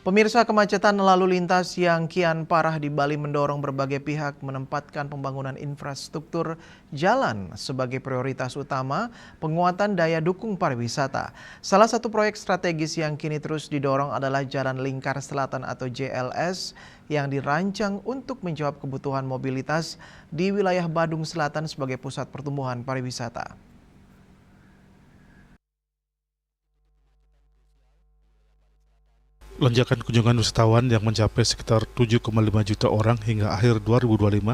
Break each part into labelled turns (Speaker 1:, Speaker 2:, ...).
Speaker 1: Pemirsa, kemacetan lalu lintas yang kian parah di Bali mendorong berbagai pihak menempatkan pembangunan infrastruktur jalan sebagai prioritas utama penguatan daya dukung pariwisata. Salah satu proyek strategis yang kini terus didorong adalah Jalan Lingkar Selatan atau JLS yang dirancang untuk menjawab kebutuhan mobilitas di wilayah Badung Selatan sebagai pusat pertumbuhan pariwisata.
Speaker 2: Lonjakan kunjungan wisatawan yang mencapai sekitar 7,5 juta orang hingga akhir 2025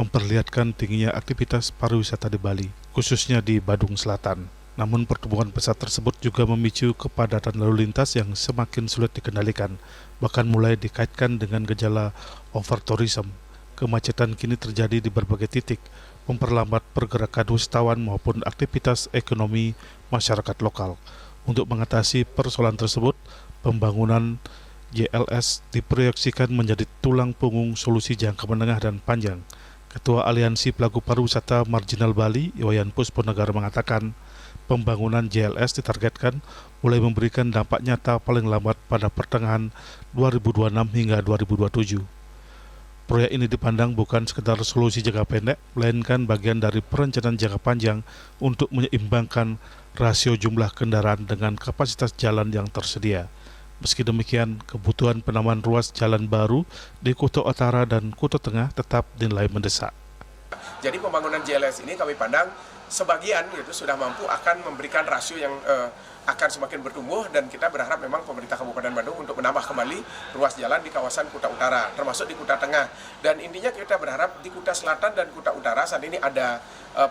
Speaker 2: memperlihatkan tingginya aktivitas pariwisata di Bali, khususnya di Badung Selatan. Namun pertumbuhan pesat tersebut juga memicu kepadatan lalu lintas yang semakin sulit dikendalikan, bahkan mulai dikaitkan dengan gejala overtourism. Kemacetan kini terjadi di berbagai titik, memperlambat pergerakan wisatawan maupun aktivitas ekonomi masyarakat lokal. Untuk mengatasi persoalan tersebut, pembangunan JLS diproyeksikan menjadi tulang punggung solusi jangka menengah dan panjang. Ketua Aliansi Pelaku Pariwisata Marginal Bali, Iwayan Pusponegara mengatakan, pembangunan JLS ditargetkan mulai memberikan dampak nyata paling lambat pada pertengahan 2026 hingga 2027. Proyek ini dipandang bukan sekedar solusi jangka pendek, melainkan bagian dari perencanaan jangka panjang untuk menyeimbangkan rasio jumlah kendaraan dengan kapasitas jalan yang tersedia. Meski demikian, kebutuhan penambahan ruas jalan baru di Kuto Utara dan Kuto Tengah tetap dinilai mendesak.
Speaker 3: Jadi pembangunan JLS ini kami pandang sebagian itu sudah mampu akan memberikan rasio yang akan semakin bertumbuh, dan kita berharap memang pemerintah Kabupaten Badung untuk menambah kembali ruas jalan di kawasan Kuta Utara, termasuk di Kuta Tengah. Dan intinya kita berharap di Kuta Selatan dan Kuta Utara saat ini ada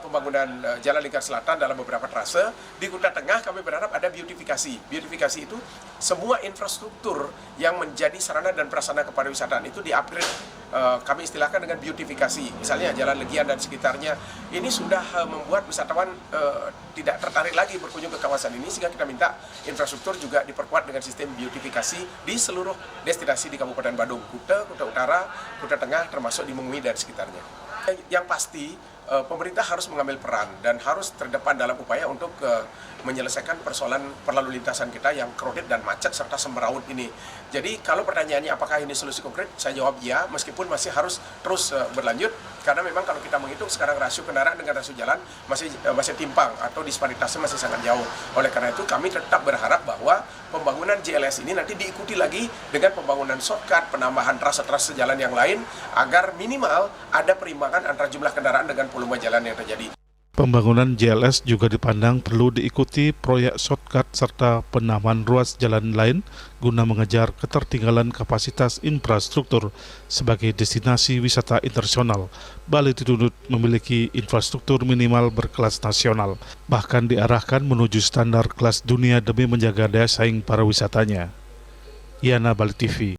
Speaker 3: pembangunan Jalan Lingkar Selatan dalam beberapa trase. Di Kuta Tengah kami berharap ada beautifikasi. Beautifikasi itu semua infrastruktur yang menjadi sarana dan prasarana kepariwisataan itu di-upgrade, kami istilahkan dengan beautifikasi. Misalnya Jalan Legian dan sekitarnya ini sudah membuat wisatawan tidak tertarik lagi berkunjung ke kawasan ini, sehingga kita minta infrastruktur juga diperkuat dengan sistem beautifikasi di seluruh destinasi di Kabupaten Badung, Kuta Utara, Kuta Tengah, termasuk di Mengui dan sekitarnya. Yang pasti pemerintah harus mengambil peran dan harus terdepan dalam upaya untuk menyelesaikan persoalan perlalu lintasan kita yang crowded dan macet serta semeraut ini. Jadi kalau pertanyaannya apakah ini solusi konkret, saya jawab ya, meskipun masih harus terus berlanjut, karena memang kalau kita menghitung sekarang rasio kendaraan dengan rasio jalan masih timpang atau disparitasnya masih sangat jauh. Oleh karena itu kami tetap berharap bahwa pembangunan JLS ini nanti diikuti lagi dengan pembangunan shortcut, penambahan trase-trase jalan yang lain, agar minimal ada perimbangan antara jumlah kendaraan dengan volume jalan yang terjadi.
Speaker 2: Pembangunan JLS juga dipandang perlu diikuti proyek shortcut serta penambahan ruas jalan lain guna mengejar ketertinggalan kapasitas infrastruktur sebagai destinasi wisata internasional. Bali dituntut memiliki infrastruktur minimal berkelas nasional, bahkan diarahkan menuju standar kelas dunia demi menjaga daya saing para wisatanya. Yana, Bali TV.